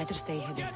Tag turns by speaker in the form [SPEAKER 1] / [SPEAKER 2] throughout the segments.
[SPEAKER 1] Better stay hidden.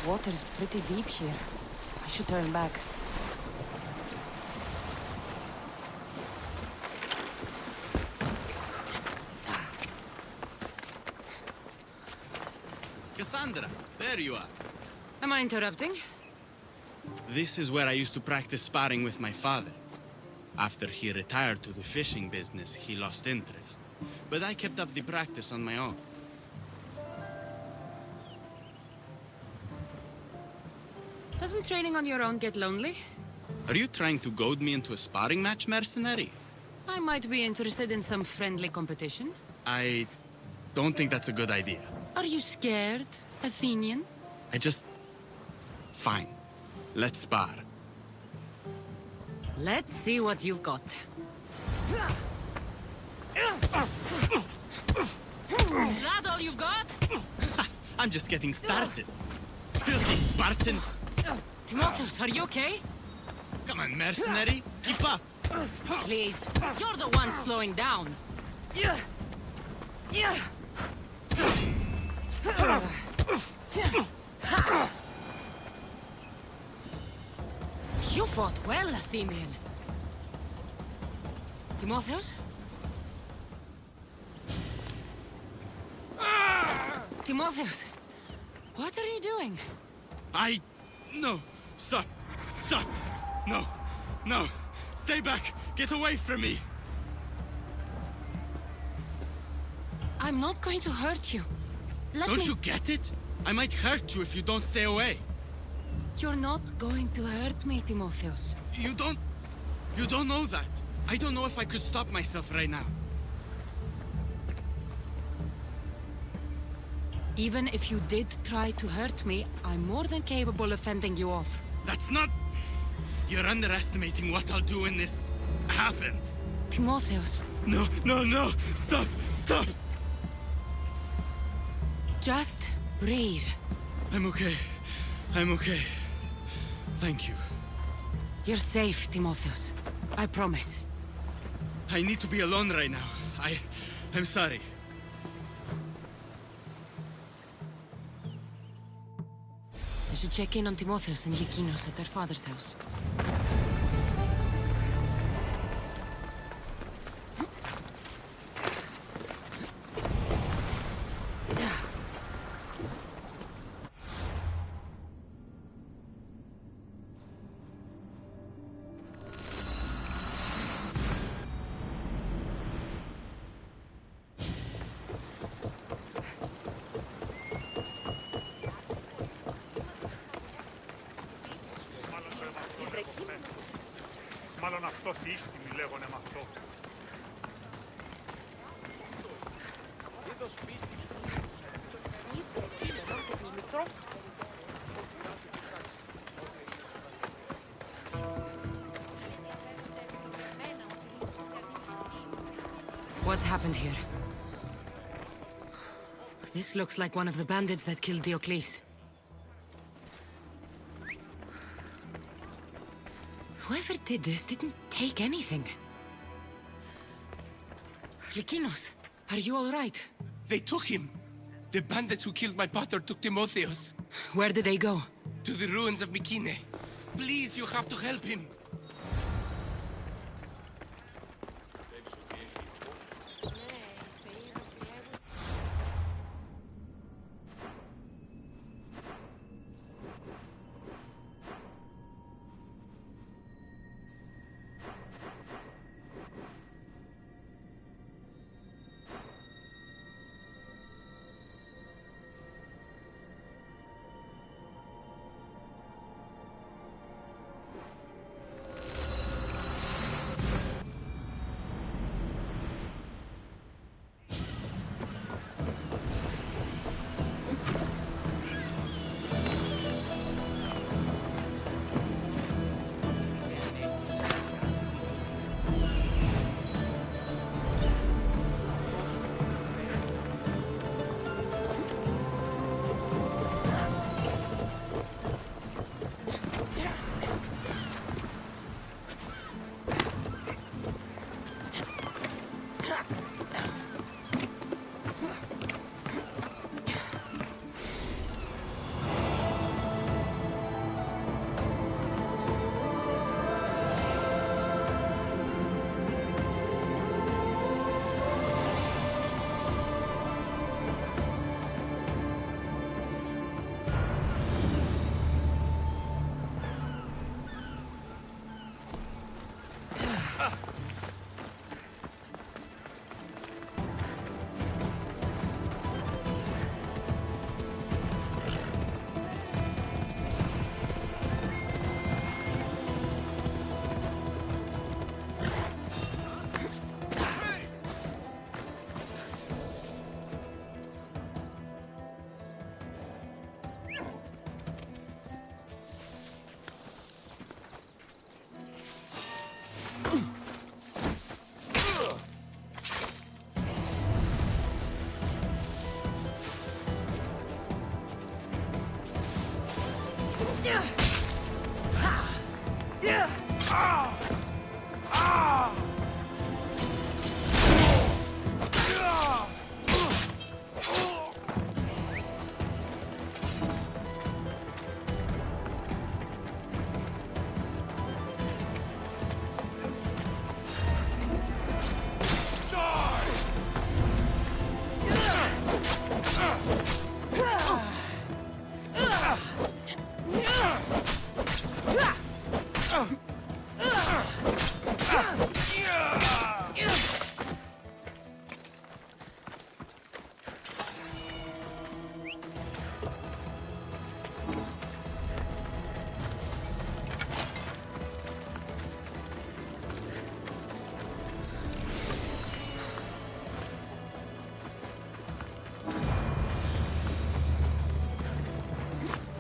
[SPEAKER 1] Water's pretty deep here. I should turn back.
[SPEAKER 2] Kassandra, there you are.
[SPEAKER 1] Am I interrupting?
[SPEAKER 2] This is where I used to practice sparring with my father. After he retired to the fishing business, he lost interest. But I kept up the practice on my own.
[SPEAKER 1] Doesn't training on your own get lonely?
[SPEAKER 2] Are you trying to goad me into a sparring match, mercenary?
[SPEAKER 1] I might be interested in some friendly competition.
[SPEAKER 2] I don't think that's a good idea.
[SPEAKER 1] Are you scared, Athenian?
[SPEAKER 2] Fine. Let's spar.
[SPEAKER 1] Let's see what you've got. That all you've got?
[SPEAKER 2] I'm just getting started. Filthy Spartans!
[SPEAKER 1] Timotheus, are you okay?
[SPEAKER 2] Come on, mercenary. Keep up.
[SPEAKER 1] Please, you're the one slowing down. You fought well, Athenian. Timotheus? Timotheus, what are you doing?
[SPEAKER 2] No. Stop. Stop. No. No. Stay back. Get away from me.
[SPEAKER 1] I'm not going to hurt you.
[SPEAKER 2] Don't you get it? I might hurt you if you don't stay away.
[SPEAKER 1] You're not going to hurt me, Timotheus.
[SPEAKER 2] You don't know that. I don't know if I could stop myself right now.
[SPEAKER 1] Even if you did try to hurt me, I'm more than capable of fending you off.
[SPEAKER 2] That's not... You're underestimating what I'll do when this happens.
[SPEAKER 1] Timotheus.
[SPEAKER 2] No, no, no! Stop! Stop!
[SPEAKER 1] Just breathe.
[SPEAKER 2] I'm okay. I'm okay. Thank you.
[SPEAKER 1] You're safe, Timotheus. I promise.
[SPEAKER 2] I need to be alone right now. I'm sorry.
[SPEAKER 1] I should check in on Timotheus and Lykinos at their father's house.
[SPEAKER 3] Μάλλον αυτό θύστημη λέγονε μ' αυτό. Είδος πίστη.
[SPEAKER 1] What's happened here? This looks like one of the bandits that killed Diocles. Whoever did this didn't take anything. Lykinos, are you all right?
[SPEAKER 4] They took him. The bandits who killed my pater took Timotheus.
[SPEAKER 1] Where did they go?
[SPEAKER 4] To the ruins of Mykine. Please, you have to help him.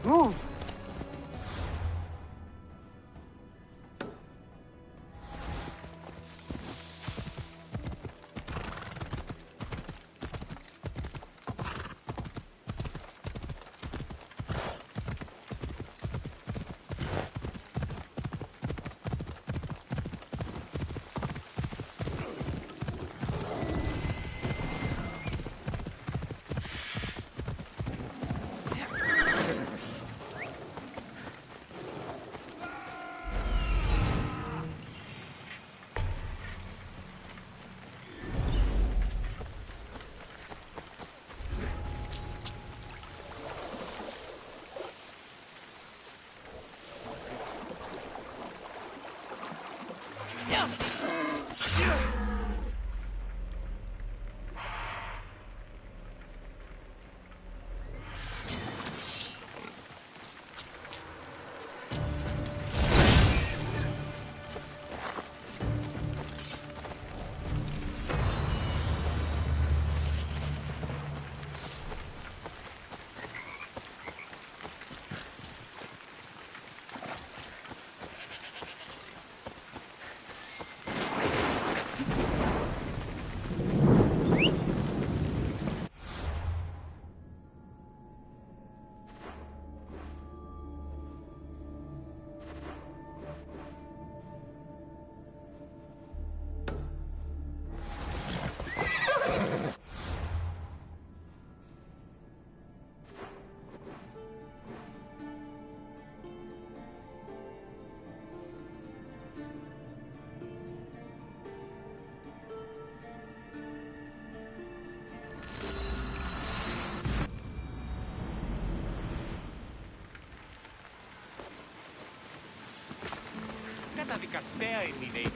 [SPEAKER 1] Move!
[SPEAKER 4] Καταδικαστέα είναι η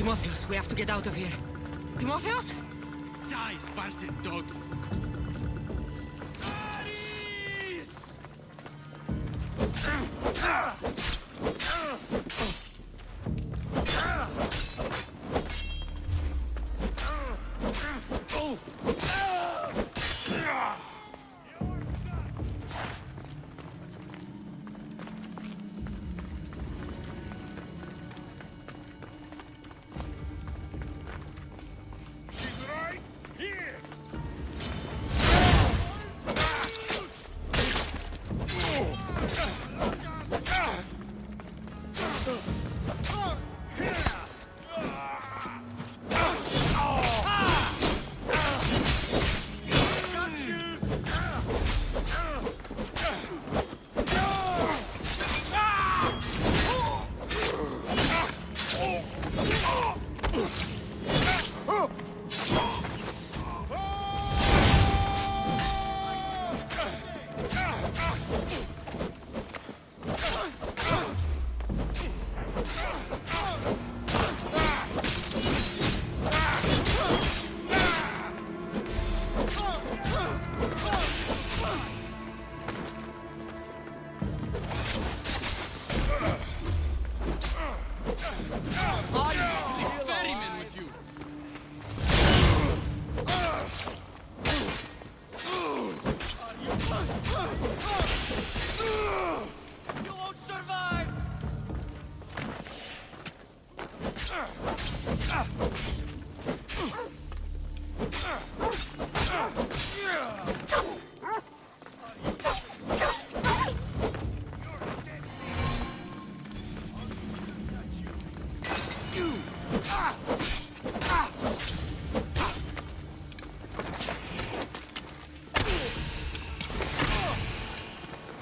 [SPEAKER 1] Timotheus, we have to get out of here. Timotheus?
[SPEAKER 2] Die, Spartan dogs!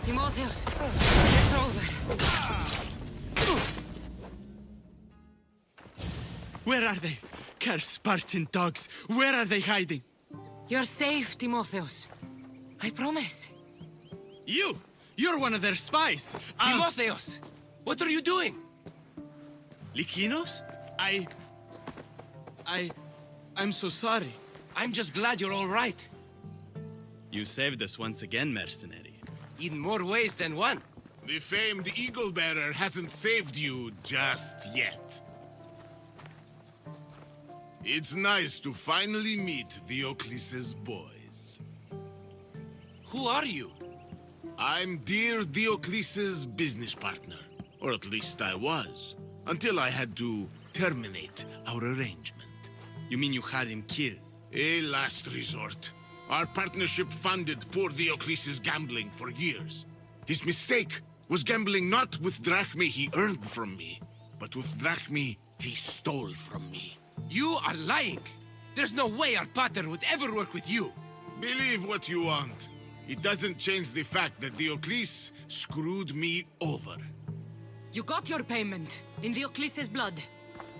[SPEAKER 1] Timotheus, it's over.
[SPEAKER 2] Where are they? Cursed Spartan dogs! Where are they hiding?
[SPEAKER 1] You're safe, Timotheus. I promise.
[SPEAKER 2] You're one of their spies!
[SPEAKER 4] Timotheus! What are you doing?
[SPEAKER 2] Lykinos? I'm so sorry.
[SPEAKER 4] I'm just glad you're all right.
[SPEAKER 2] You saved us once again, mercenary.
[SPEAKER 4] In more ways than one.
[SPEAKER 5] The famed Eagle Bearer hasn't saved you just yet. It's nice to finally meet Diocles' boys.
[SPEAKER 4] Who are you?
[SPEAKER 5] I'm dear Diocles' business partner. Or at least I was. Until I had to terminate our arrangement.
[SPEAKER 2] You mean you had him killed?
[SPEAKER 5] A last resort. Our partnership funded poor Diocles' gambling for years. His mistake was gambling not with drachmae he earned from me, but with drachmae he stole from me.
[SPEAKER 4] You are lying. There's no way our pater would ever work with you.
[SPEAKER 5] Believe what you want. It doesn't change the fact that Diocles screwed me over.
[SPEAKER 1] You got your payment in Diocles' blood.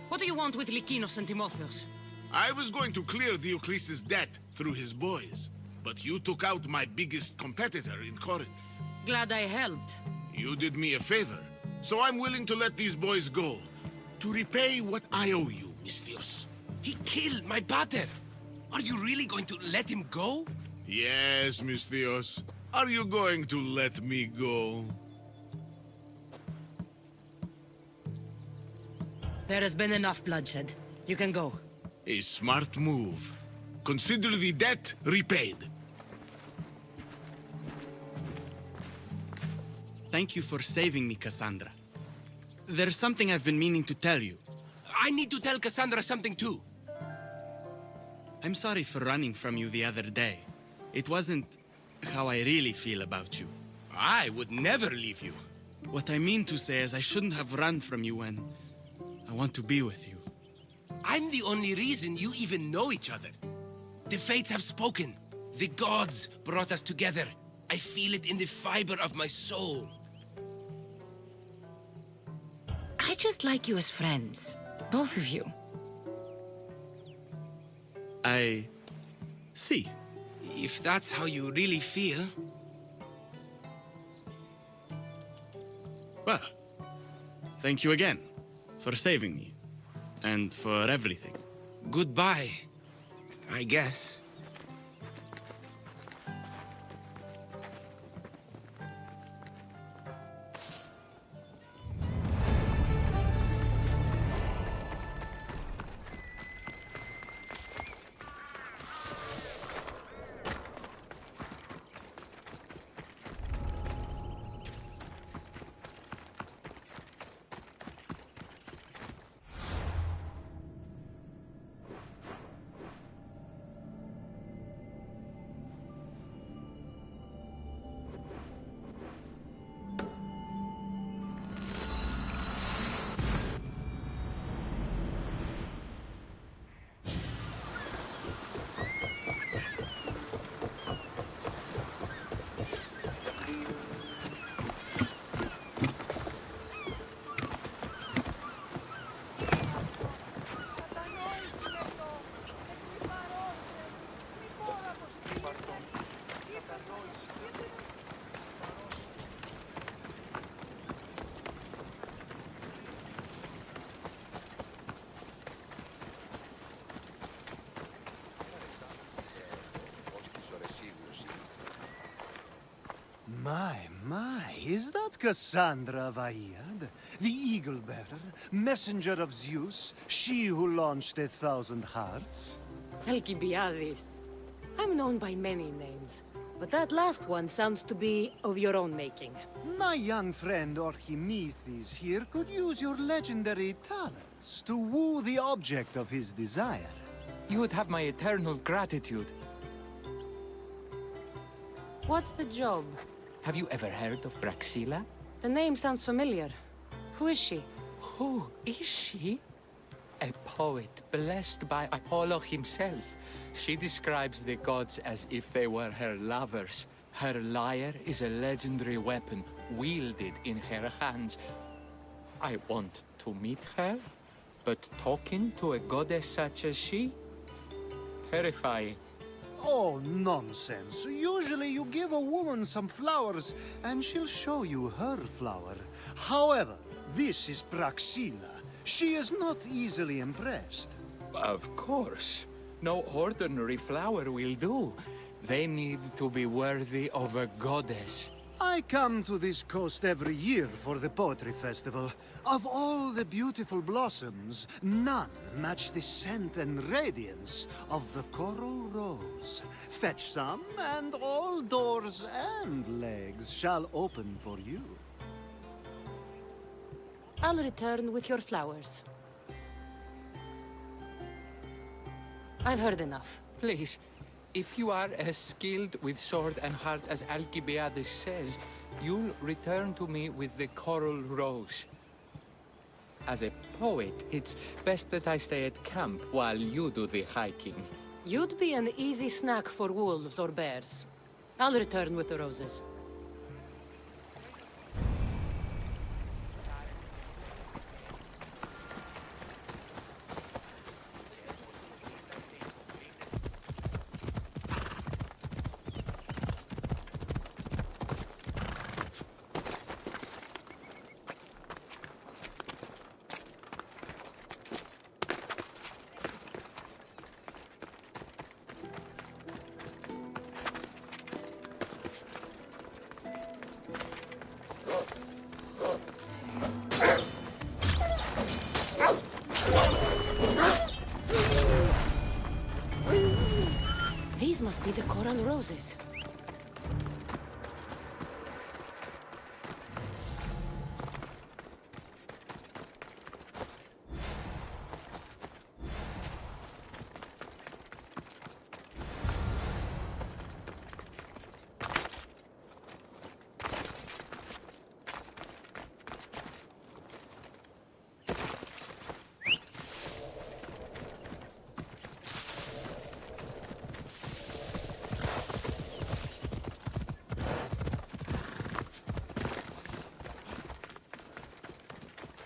[SPEAKER 1] What do you want with Lykinos and Timotheus?
[SPEAKER 5] I was going to clear Diocles' debt through his boys, but you took out my biggest competitor in Corinth.
[SPEAKER 1] Glad I helped.
[SPEAKER 5] You did me a favor, so I'm willing to let these boys go, to repay what I owe you, Mistios.
[SPEAKER 4] He killed my pater. Are you really going to let him go?
[SPEAKER 5] Yes, Mistios. Are you going to let me go?
[SPEAKER 1] There has been enough bloodshed. You can go.
[SPEAKER 5] A smart move. Consider the debt repaid.
[SPEAKER 2] Thank you for saving me, Kassandra. There's something I've been meaning to tell you.
[SPEAKER 4] I need to tell Kassandra something too.
[SPEAKER 2] I'm sorry for running from you the other day. It wasn't how I really feel about you.
[SPEAKER 4] I would never leave you.
[SPEAKER 2] What I mean to say is I shouldn't have run from you when I want to be with you.
[SPEAKER 4] I'm the only reason you even know each other. The fates have spoken. The gods brought us together. I feel it in the fiber of my soul.
[SPEAKER 1] I just like you as friends. Both of you.
[SPEAKER 2] I see.
[SPEAKER 4] If that's how you really feel...
[SPEAKER 2] Well, thank you again for saving me. And for everything.
[SPEAKER 4] Goodbye, I guess.
[SPEAKER 6] My, is that Kassandra of Aiad? The Eagle-Bearer, messenger of Zeus, she who launched 1,000 hearts?
[SPEAKER 1] Alcibiades. I'm known by many names, but that last one sounds to be of your own making.
[SPEAKER 6] My young friend Archimedes here could use your legendary talents to woo the object of his desire.
[SPEAKER 7] You would have my eternal gratitude.
[SPEAKER 1] What's the job?
[SPEAKER 7] Have you ever heard of Praxilla?
[SPEAKER 1] The name sounds familiar. Who is she?
[SPEAKER 7] Who is she? A poet blessed by Apollo himself. She describes the gods as if they were her lovers. Her lyre is a legendary weapon wielded in her hands. I want to meet her, but talking to a goddess such as she? Terrifying.
[SPEAKER 6] Oh, nonsense. Usually you give a woman some flowers, and she'll show you her flower. However, this is Praxilla. She is not easily impressed.
[SPEAKER 7] Of course. No ordinary flower will do. They need to be worthy of a goddess.
[SPEAKER 6] I come to this coast every year for the poetry festival. Of all the beautiful blossoms, none match the scent and radiance of the coral rose. Fetch some, and all doors and legs shall open for you.
[SPEAKER 1] I'll return with your flowers. I've heard enough.
[SPEAKER 7] Please, if you are as skilled with sword and heart as Alcibiades says, you'll return to me with the coral rose. As a poet, it's best that I stay at camp while you do the hiking.
[SPEAKER 1] You'd be an easy snack for wolves or bears. I'll return with the roses. These must be the coral roses.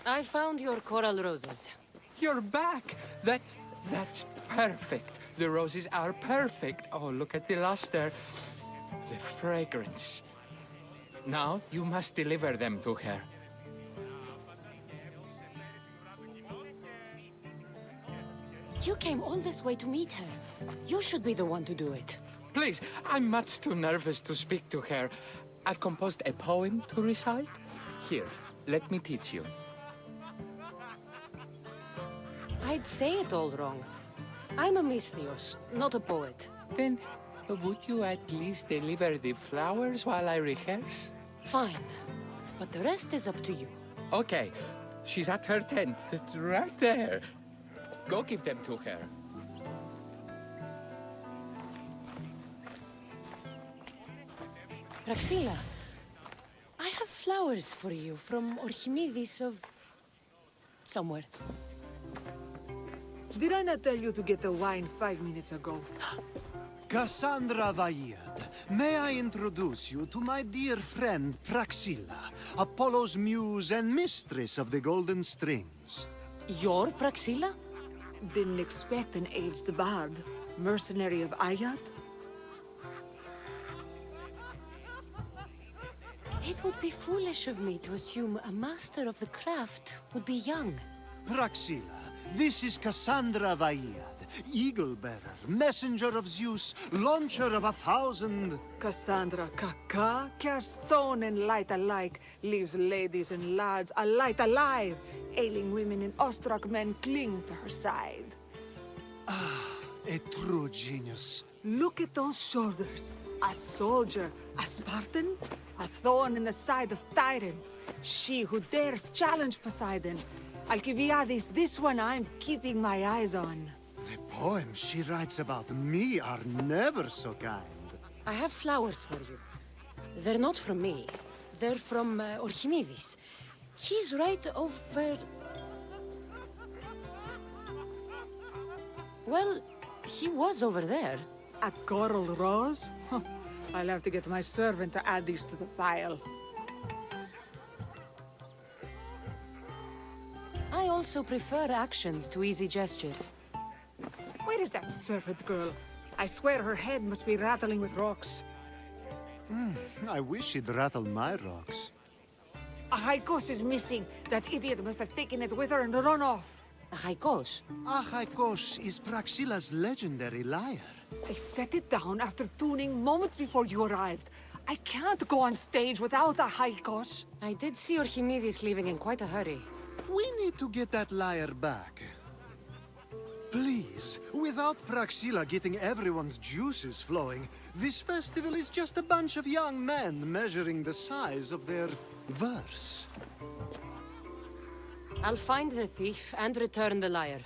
[SPEAKER 1] I found your coral roses.
[SPEAKER 7] You're back! That's perfect. The roses are perfect. Oh, look at the luster. The fragrance. Now, you must deliver them to her.
[SPEAKER 1] You came all this way to meet her. You should be the one to do it.
[SPEAKER 7] Please, I'm much too nervous to speak to her. I've composed a poem to recite. Here, let me teach you.
[SPEAKER 1] I'd say it all wrong. I'm a mystios, not a poet.
[SPEAKER 7] Then, would you at least deliver the flowers while I rehearse?
[SPEAKER 1] Fine. But the rest is up to you.
[SPEAKER 7] Okay. She's at her tent. It's right there. Go give them to her.
[SPEAKER 1] Praxilla, I have flowers for you from Archimedes of... somewhere.
[SPEAKER 8] Did I not tell you to get the wine 5 minutes ago?
[SPEAKER 6] Kassandra Vaiad, may I introduce you to my dear friend Praxilla, Apollo's muse and mistress of the Golden Strings.
[SPEAKER 1] You're Praxilla?
[SPEAKER 8] Didn't expect an aged bard. Mercenary of Ayat?
[SPEAKER 1] It would be foolish of me to assume a master of the craft would be young.
[SPEAKER 6] Praxilla, this is Kassandra Vaiad, Eagle-bearer, messenger of Zeus, launcher of 1,000...
[SPEAKER 8] Kassandra Kaka, cast stone and light alike, leaves ladies and lads alight alive. Ailing women and awestruck men cling to her side.
[SPEAKER 6] A true genius.
[SPEAKER 8] Look at those shoulders. A soldier, a Spartan, a thorn in the side of tyrants. She who dares challenge Poseidon. Alcibiades, this one I'm keeping my eyes on.
[SPEAKER 6] The poems she writes about me are never so kind.
[SPEAKER 1] I have flowers for you. They're not from me. They're from Archimedes. He's right over... Well, he was over there.
[SPEAKER 8] A coral rose? Huh. I'll have to get my servant to add these to the pile.
[SPEAKER 1] I also prefer actions to easy gestures.
[SPEAKER 8] Where is that servant girl? I swear her head must be rattling with rocks.
[SPEAKER 6] I wish she'd rattle my rocks.
[SPEAKER 8] A haikos is missing. That idiot must have taken it with her and run off.
[SPEAKER 1] A haikos.
[SPEAKER 6] Achaikos is Praxilla's legendary lyre.
[SPEAKER 8] I set it down after tuning moments before you arrived. I can't go on stage without a haikos.
[SPEAKER 1] I did see Archimedes leaving in quite a hurry.
[SPEAKER 6] We need to get that lyre back. Please, without Praxilla getting everyone's juices flowing, this festival is just a bunch of young men measuring the size of their verse.
[SPEAKER 1] I'll find the thief and return the lyre.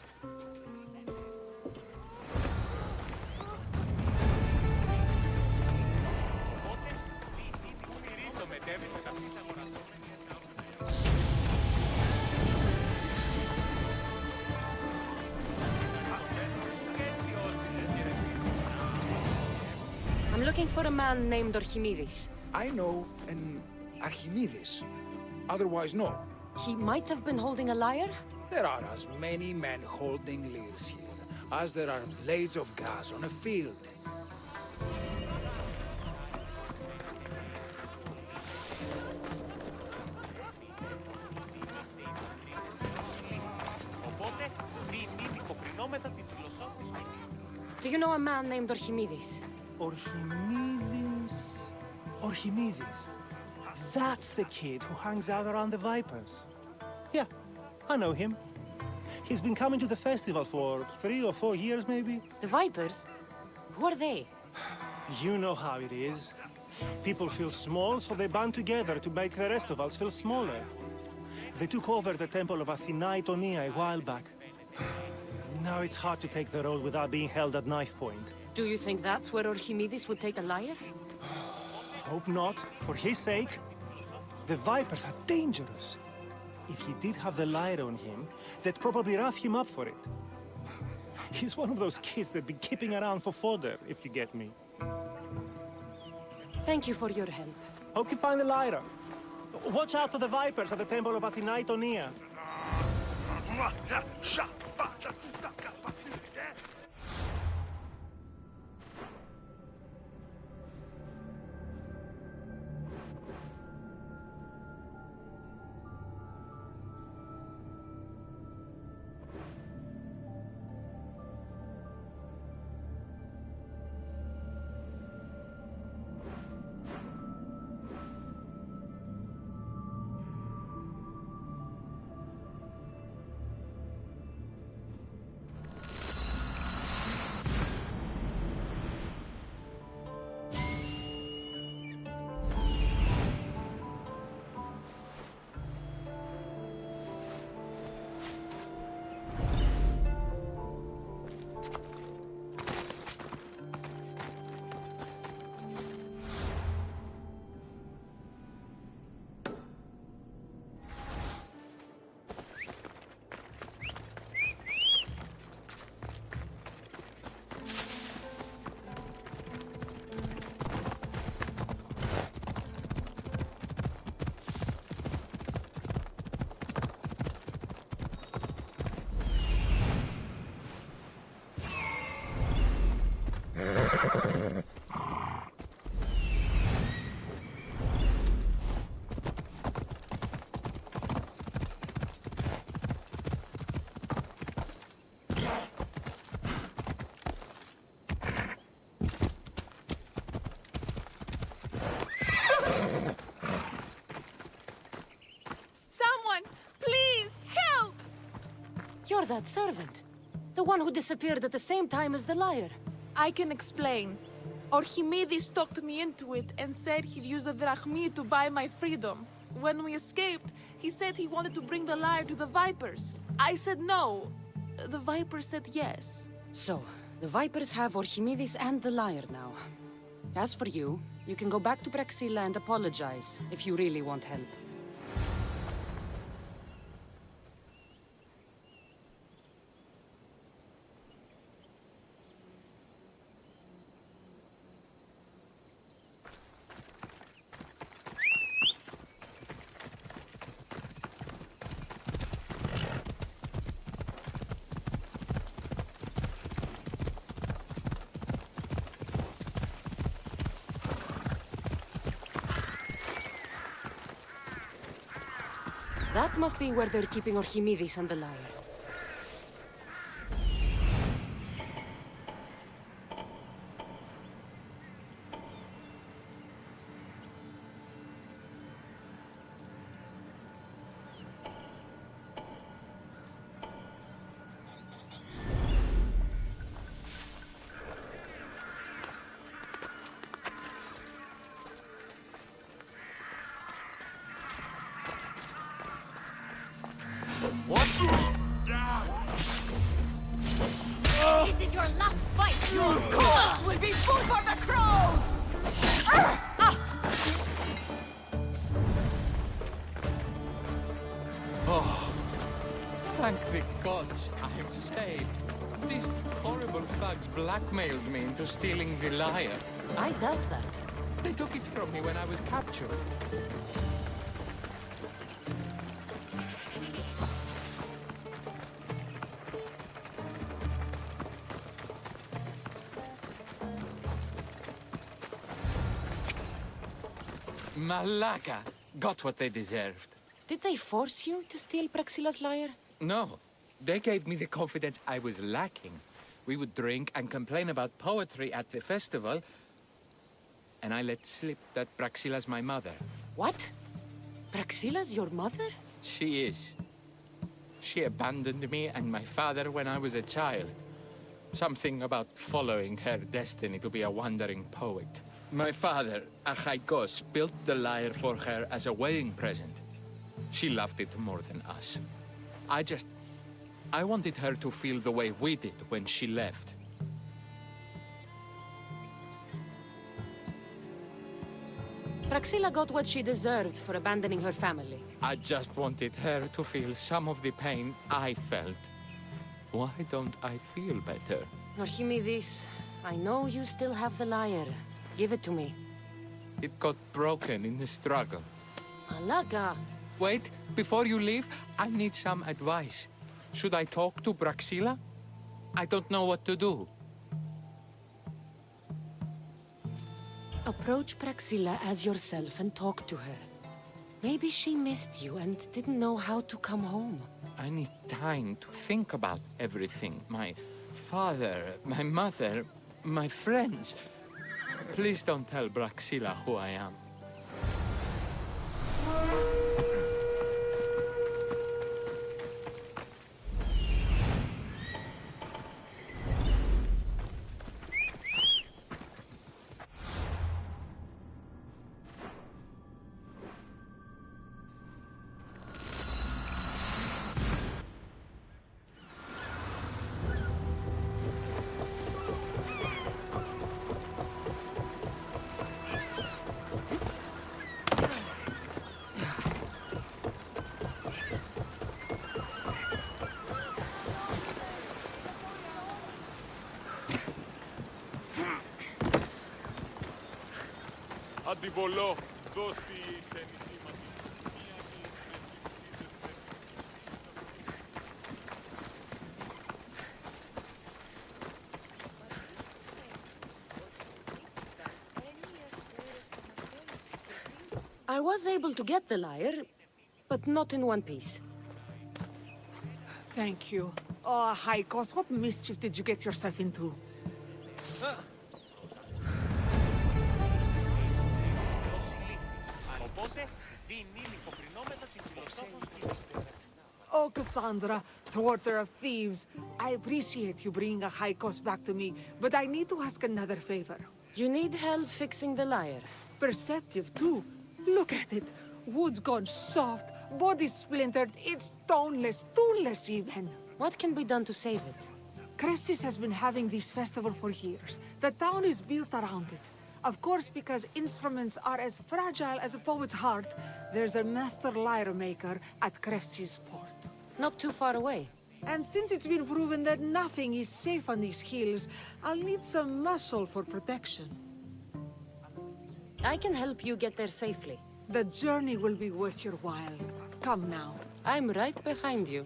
[SPEAKER 1] I'm looking for a man named Archimedes.
[SPEAKER 9] I know an Archimedes. Otherwise, no.
[SPEAKER 1] He might have been holding a lyre?
[SPEAKER 9] There are as many men holding lyres here as there are blades of grass on a field.
[SPEAKER 1] Do you know a man named Archimedes?
[SPEAKER 10] Archimedes? Archimedes? That's the kid who hangs out around the Vipers. Yeah, I know him. He's been coming to the festival for 3 or 4 years, maybe.
[SPEAKER 1] The Vipers? Who are they?
[SPEAKER 10] You know how it is. People feel small, so they band together to make the rest of us feel smaller. They took over the temple of Athena Itonia a while back. Now it's hard to take the road without being held at knife point.
[SPEAKER 1] Do you think that's where Archimedes would take a lyre?
[SPEAKER 10] Hope not, for his sake. The Vipers are dangerous. If he did have the lyre on him, they'd probably rough him up for it. He's one of those kids that'd be keeping around for fodder, if you get me.
[SPEAKER 1] Thank you for your help.
[SPEAKER 10] Hope you find the lyre. Watch out for the Vipers at the temple of Athena Itonia.
[SPEAKER 1] You're that servant. The one who disappeared at the same time as the lyre.
[SPEAKER 11] I can explain. Archimedes talked me into it and said he'd use the drachmi to buy my freedom. When we escaped, he said he wanted to bring the lyre to the Vipers. I said no. The Vipers said yes.
[SPEAKER 1] So, the Vipers have Archimedes and the lyre now. As for you, you can go back to Praxilla and apologize if you really want help. That must be where they're keeping Archimedes and the lyre.
[SPEAKER 12] This is your last fight!
[SPEAKER 8] Your corpse will be food for the crows!
[SPEAKER 7] Oh, thank the gods I am saved. These horrible thugs blackmailed me into stealing the lyre.
[SPEAKER 1] I doubt that.
[SPEAKER 7] They took it from me when I was captured. Malaka got what they deserved.
[SPEAKER 1] Did they force you to steal Praxilla's lyre?
[SPEAKER 7] No, they gave me the confidence I was lacking. We would drink and complain about poetry at the festival, and I let slip that Praxilla's my mother.
[SPEAKER 1] What? Praxilla's your mother?
[SPEAKER 7] She is. She abandoned me and my father when I was a child. Something about following her destiny to be a wandering poet. My father, Achaikos, built the lyre for her as a wedding present. She loved it more than us. I wanted her to feel the way we did when she left.
[SPEAKER 1] Praxilla got what she deserved for abandoning her family.
[SPEAKER 7] I just wanted her to feel some of the pain I felt. Why don't I feel better?
[SPEAKER 1] Archimedes, I know you still have the lyre. Give it to me.
[SPEAKER 7] It got broken in the struggle.
[SPEAKER 1] Alaga.
[SPEAKER 7] Wait, before you leave, I need some advice. Should I talk to Praxilla? I don't know what to do.
[SPEAKER 1] Approach Praxilla as yourself and talk to her. Maybe she missed you and didn't know how to come home.
[SPEAKER 7] I need time to think about everything. My father, my mother, my friends. Please don't tell Praxilla who I am.
[SPEAKER 3] Αντιβολό, δώσ' τις ενισχύματι.
[SPEAKER 1] I was able to get the lyre, but not in one piece.
[SPEAKER 8] Thank you. Oh, Haikos, what mischief did you get yourself into? Oh, Kassandra, thwarter of thieves. I appreciate you bringing a high cost back to me, but I need to ask another favor.
[SPEAKER 1] You need help fixing the lyre.
[SPEAKER 8] Perceptive, too. Look at it. Wood's gone soft, body splintered, it's toneless, tooless even.
[SPEAKER 1] What can be done to save it?
[SPEAKER 8] Cressis has been having this festival for years. The town is built around it. Of course, because instruments are as fragile as a poet's heart, there's a master lyre maker at Cressis port.
[SPEAKER 1] Not too far away.
[SPEAKER 8] And since it's been proven that nothing is safe on these hills, I'll need some muscle for protection.
[SPEAKER 1] I can help you get there safely.
[SPEAKER 8] The journey will be worth your while. Come now.
[SPEAKER 1] I'm right behind you.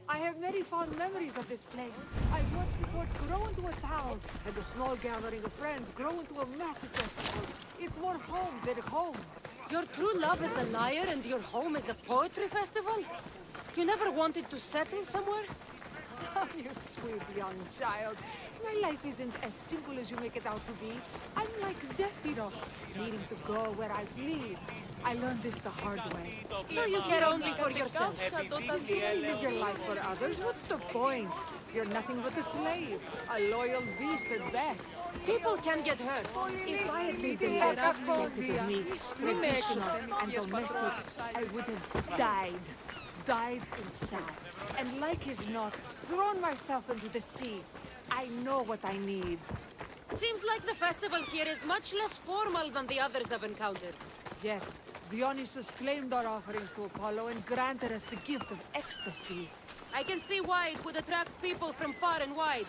[SPEAKER 8] I have very fond memories of this place. I've watched the port grow into a town, and a small gathering of friends grow into a massive festival. It's more home than home.
[SPEAKER 1] Your true love is a lyre and your home is a poetry festival? You never wanted to settle somewhere?
[SPEAKER 8] Oh, you sweet young child. My life isn't as simple as you make it out to be. I'm like Zephyros, needing to go where I please. I learned this the hard way.
[SPEAKER 1] So you care only for yourself?
[SPEAKER 8] If you don't live your life for others, what's the point? You're nothing but a slave, a loyal beast at best.
[SPEAKER 1] People can get hurt.
[SPEAKER 8] If I had made the life expected of me, traditional and domestic, I would have died inside. And like as not, thrown myself into the sea. I know what I need.
[SPEAKER 1] Seems like the festival here is much less formal than the others I've encountered.
[SPEAKER 8] Yes, Dionysus claimed our offerings to Apollo and granted us the gift of ecstasy.
[SPEAKER 1] I can see why it would attract people from far and wide.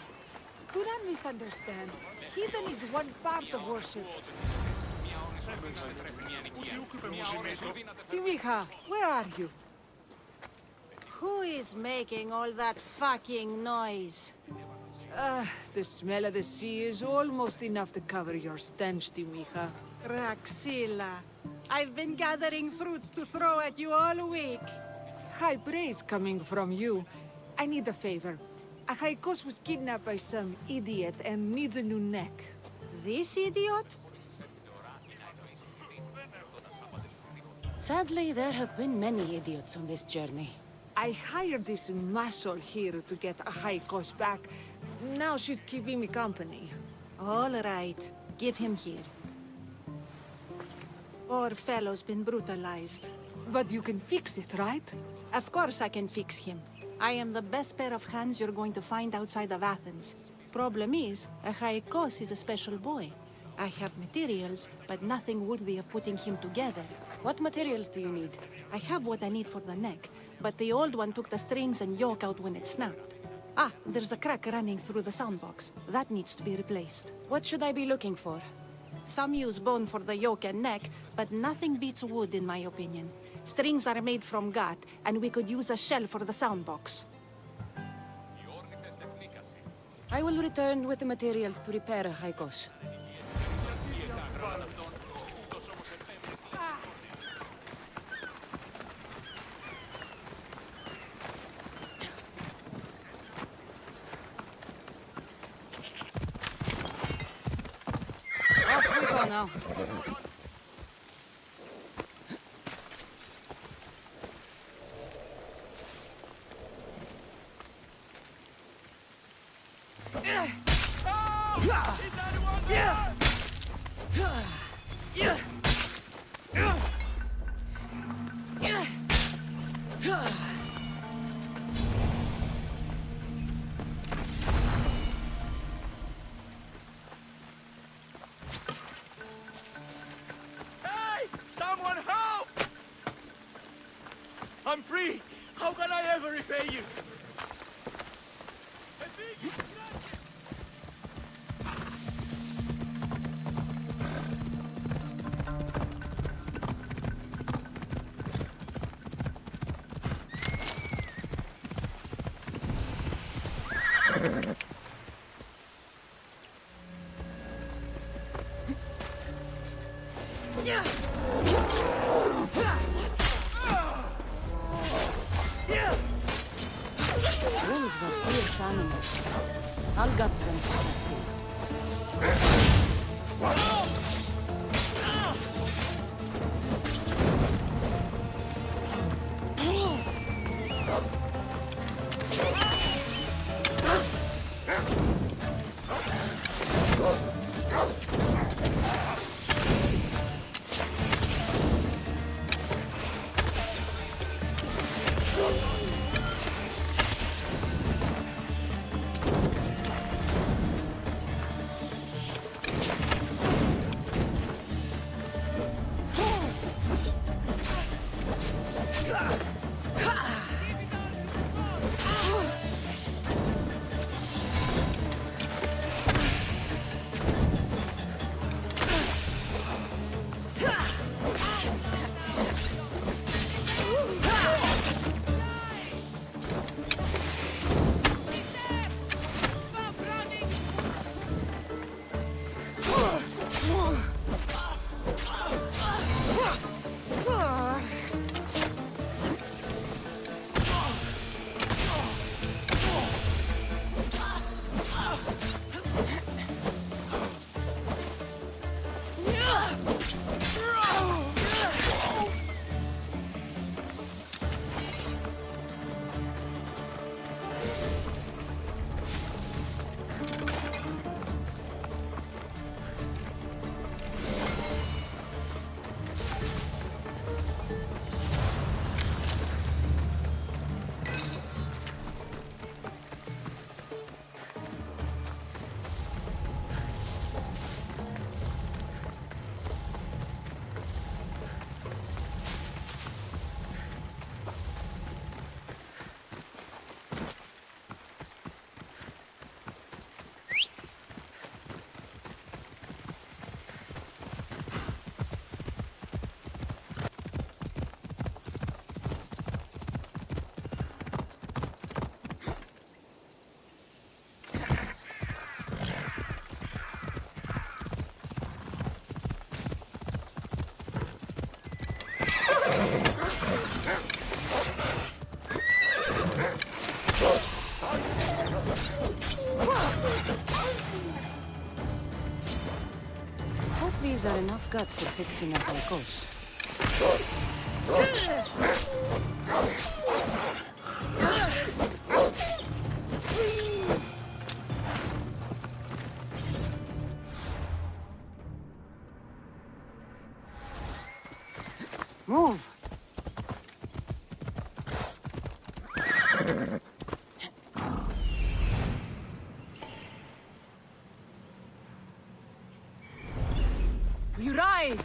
[SPEAKER 8] Do not misunderstand. Heathen is one part of worship. Timiha, where are you?
[SPEAKER 13] Who is making all that fucking noise?
[SPEAKER 8] The smell of the sea is almost enough to cover your stench, Timiha.
[SPEAKER 13] Praxilla, I've been gathering fruits to throw at you all week.
[SPEAKER 8] High praise coming from you. I need a favor. Achaikos was kidnapped by some idiot and needs a new neck.
[SPEAKER 13] This idiot?
[SPEAKER 1] Sadly, there have been many idiots on this journey.
[SPEAKER 8] I hired this muscle here to get Achaikos back. Now she's keeping me company.
[SPEAKER 13] All right, give him here. Poor fellow's been brutalized.
[SPEAKER 8] But you can fix it, right?
[SPEAKER 13] Of course I can fix him. I am the best pair of hands you're going to find outside of Athens. Problem is, Achaikos is a special boy. I have materials, but nothing worthy of putting him together.
[SPEAKER 1] What materials do you need?
[SPEAKER 13] I have what I need for the neck, but the old one took the strings and yoke out when it snapped. Ah, there's a crack running through the soundbox. That needs to be replaced.
[SPEAKER 1] What should I be looking for?
[SPEAKER 13] Some use bone for the yoke and neck, but nothing beats wood in my opinion. Strings are made from gut, and we could use a shell for the soundbox.
[SPEAKER 1] I will return with the materials to repair Haikos.
[SPEAKER 8] Off we go now.
[SPEAKER 3] Hey! Someone help! I'm free! How can I ever repay you?
[SPEAKER 1] Wolves are fierce animals. I'll gut them for Praxilla. These are enough guts for fixing a whole coast. Move!
[SPEAKER 8] We ride!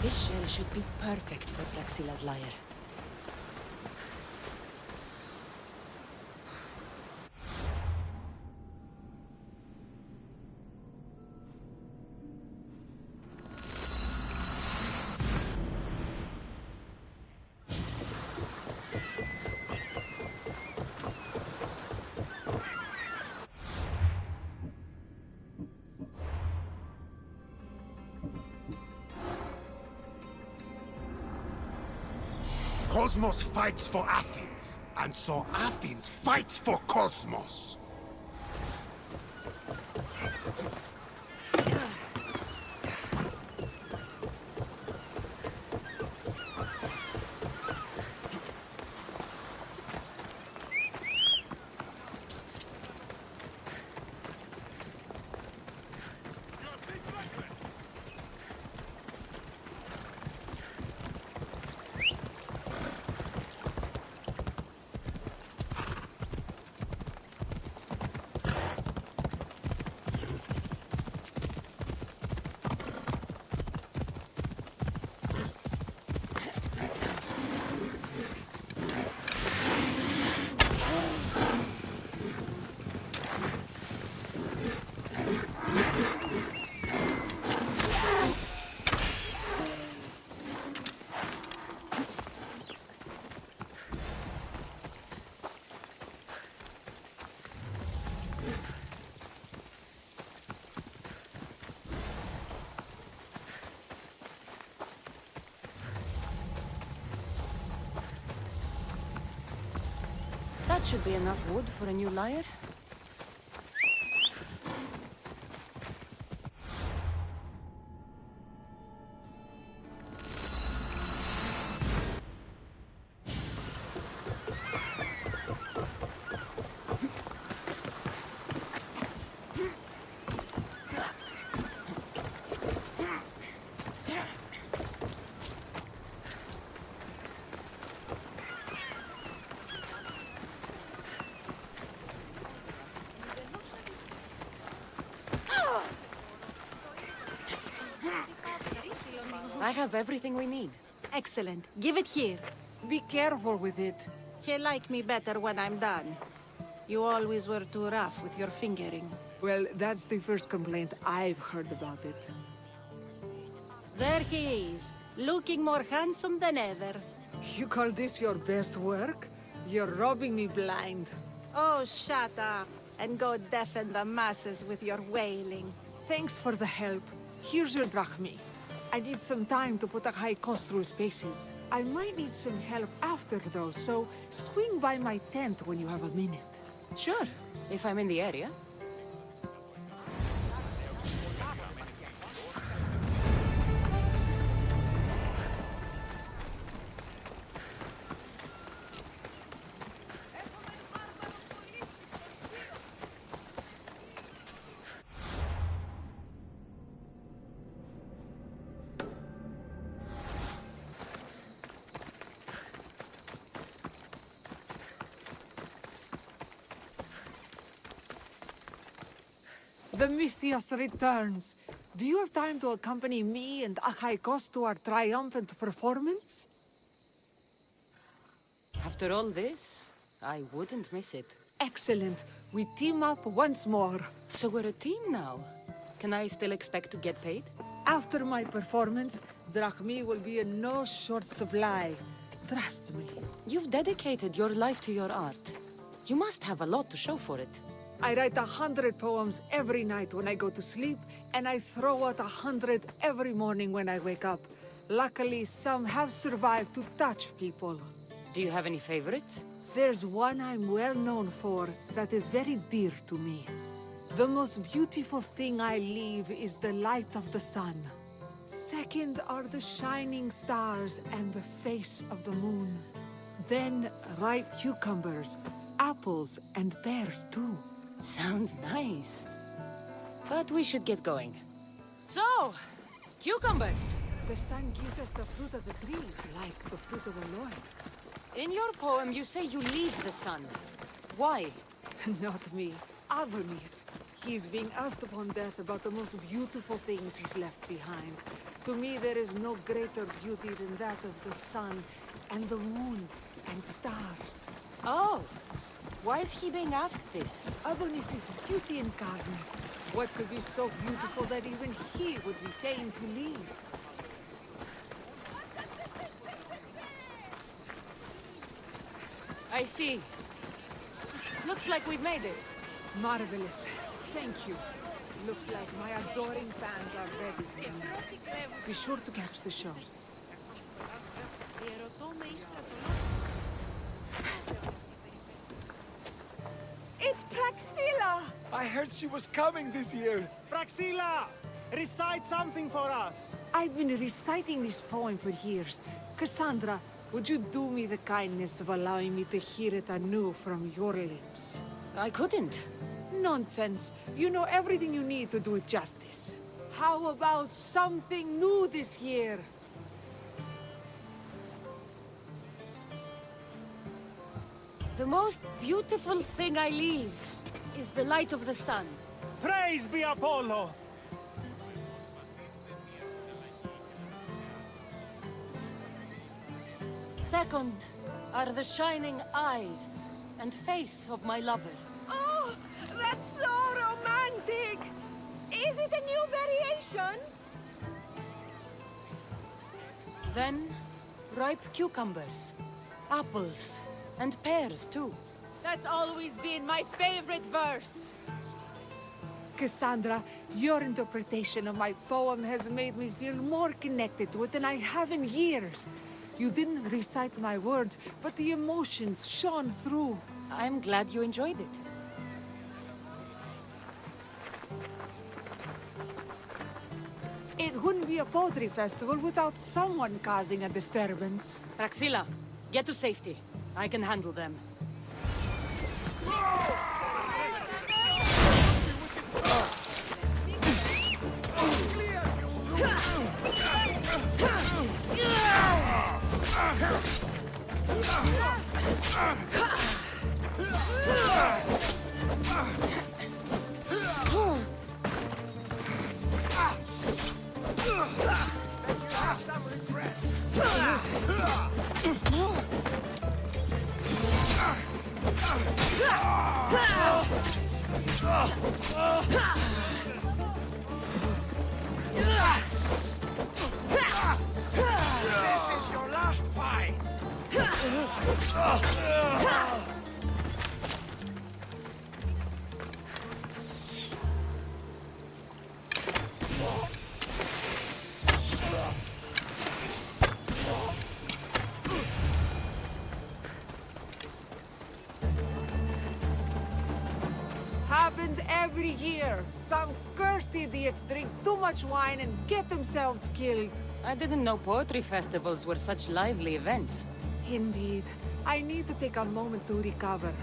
[SPEAKER 1] This shell should be perfect for Praxilla's lyre.
[SPEAKER 14] Cosmos fights for Athens, and so Athens fights for Cosmos.
[SPEAKER 1] That should be enough wood for a new lyre. I have everything we need.
[SPEAKER 13] Excellent. Give it here.
[SPEAKER 8] Be careful with it.
[SPEAKER 13] He'll like me better when I'm done. You always were too rough with your fingering.
[SPEAKER 8] Well, that's the first complaint I've heard about it.
[SPEAKER 13] There he is, looking more handsome than ever.
[SPEAKER 8] You call this your best work? You're robbing me blind.
[SPEAKER 13] Oh, shut up, and go deafen the masses with your wailing.
[SPEAKER 8] Thanks for the help. Here's your drachmi. I need some time to put a high cost through spaces. I might need some help after though, so swing by my tent when you have a minute.
[SPEAKER 1] Sure, if I'm in the area.
[SPEAKER 8] The Mistios returns. Do you have time to accompany me and Achaikos to our triumphant performance?
[SPEAKER 1] After all this, I wouldn't miss it.
[SPEAKER 8] Excellent. We team up once more.
[SPEAKER 1] So we're a team now. Can I still expect to get paid?
[SPEAKER 8] After my performance, drachmi will be in no short supply. Trust me.
[SPEAKER 1] You've dedicated your life to your art. You must have a lot to show for it.
[SPEAKER 8] I write 100 poems every night when I go to sleep, and I throw out 100 every morning when I wake up. Luckily, some have survived to touch people.
[SPEAKER 1] Do you have any favorites?
[SPEAKER 8] There's one I'm well known for that is very dear to me. The most beautiful thing I leave is the light of the sun. Second are the shining stars and the face of the moon. Then ripe cucumbers, apples, and pears too.
[SPEAKER 1] Sounds nice. But we should get going. So, cucumbers.
[SPEAKER 8] The sun gives us the fruit of the trees, like the fruit of the loins.
[SPEAKER 1] In your poem, you say you leave the sun. Why?
[SPEAKER 8] Not me. Adonis. He's being asked upon death about the most beautiful things he's left behind. To me, there is no greater beauty than that of the sun, and the moon, and stars.
[SPEAKER 1] Oh! Why is he being asked this?
[SPEAKER 8] Adonis is beauty incarnate. What could be so beautiful that even he would be fain to leave?
[SPEAKER 1] I see. Looks like we've made it.
[SPEAKER 8] Marvelous. Thank you. Looks like my adoring fans are ready for me. Be sure to catch the show.
[SPEAKER 3] It's Praxilla!
[SPEAKER 9] I heard she was coming this year.
[SPEAKER 10] Praxilla! Recite something for us!
[SPEAKER 8] I've been reciting this poem for years. Kassandra, would you do me the kindness of allowing me to hear it anew from your lips?
[SPEAKER 1] I couldn't.
[SPEAKER 8] Nonsense. You know everything you need to do it justice. How about something new this year?
[SPEAKER 1] The most beautiful thing I leave is the light of the sun.
[SPEAKER 10] Praise be Apollo!
[SPEAKER 1] Second are the shining eyes and face of my lover.
[SPEAKER 8] Oh, that's so romantic! Is it a new variation?
[SPEAKER 1] Then, ripe cucumbers, apples, and pears too.
[SPEAKER 11] That's always been my favorite verse.
[SPEAKER 8] Kassandra, your interpretation of my poem has made me feel more connected to it than I have in years. You didn't recite my words, but the emotions shone through.
[SPEAKER 1] I'm glad you enjoyed it.
[SPEAKER 8] It wouldn't be a poetry festival without someone causing a disturbance.
[SPEAKER 1] Praxilla, get to safety. I can handle them.
[SPEAKER 3] This is your last fight!
[SPEAKER 8] Happens every year. Some cursed idiots drink too much wine and get themselves killed.
[SPEAKER 1] I didn't know poetry festivals were such lively events.
[SPEAKER 8] Indeed. I need to take a moment to recover.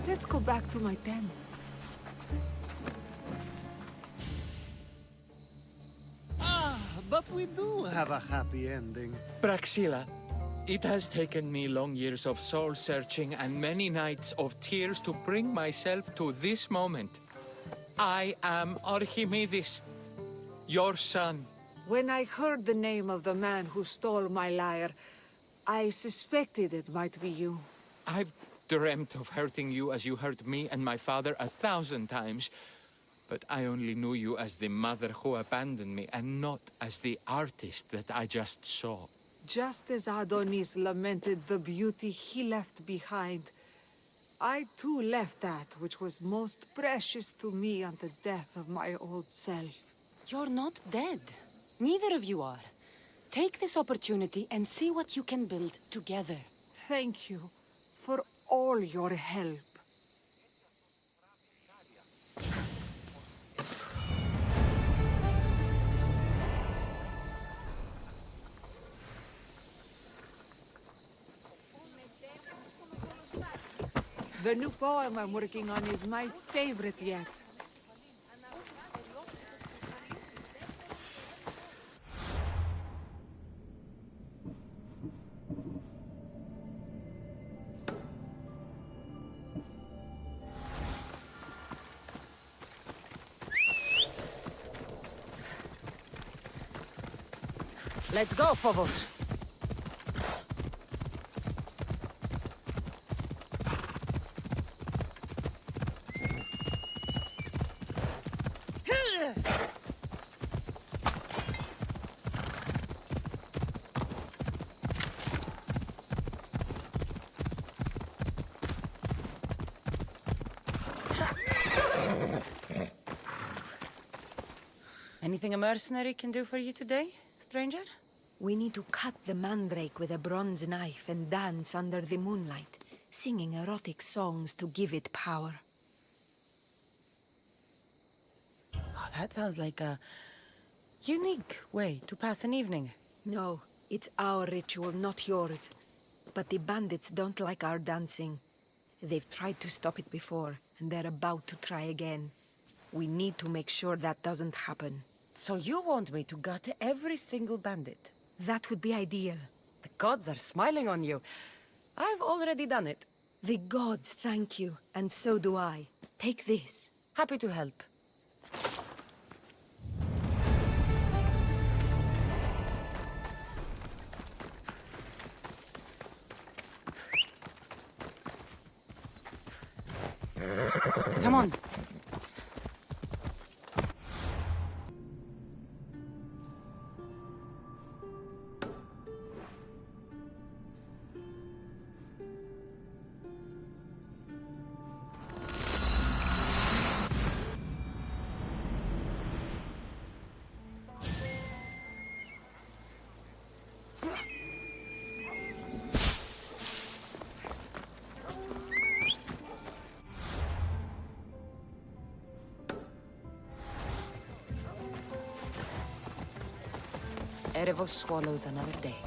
[SPEAKER 8] Let's go back to my tent.
[SPEAKER 6] But we do have a happy ending.
[SPEAKER 7] Praxilla, it has taken me long years of soul-searching and many nights of tears to bring myself to this moment. I am Archimedes, your son.
[SPEAKER 8] When I heard the name of the man who stole my lyre, I suspected it might be you.
[SPEAKER 7] I've dreamt of hurting you as you hurt me and my father 1,000 times. But I only knew you as the mother who abandoned me, and not as the artist that I just saw.
[SPEAKER 8] Just as Adonis lamented the beauty he left behind, I too left that which was most precious to me on the death of my old self.
[SPEAKER 1] You're not dead. Neither of you are. Take this opportunity and see what you can build together.
[SPEAKER 8] Thank you for all your help. The new poem I'm working on is my favorite yet.
[SPEAKER 1] Let's go, Phobos. Anything a mercenary can do for you today, stranger?
[SPEAKER 15] We need to cut the mandrake with a bronze knife and dance under the moonlight, singing erotic songs to give it power.
[SPEAKER 1] Oh, that sounds like a unique way to pass an evening.
[SPEAKER 15] No, it's our ritual, not yours. But the bandits don't like our dancing. They've tried to stop it before, and they're about to try again. We need to make sure that doesn't happen.
[SPEAKER 1] So you want me to gut every single bandit?
[SPEAKER 15] That would be ideal.
[SPEAKER 1] The gods are smiling on you. I've already done it.
[SPEAKER 15] The gods thank you, and so do I. Take this.
[SPEAKER 1] Happy to help. Come on. Erebos swallows another day.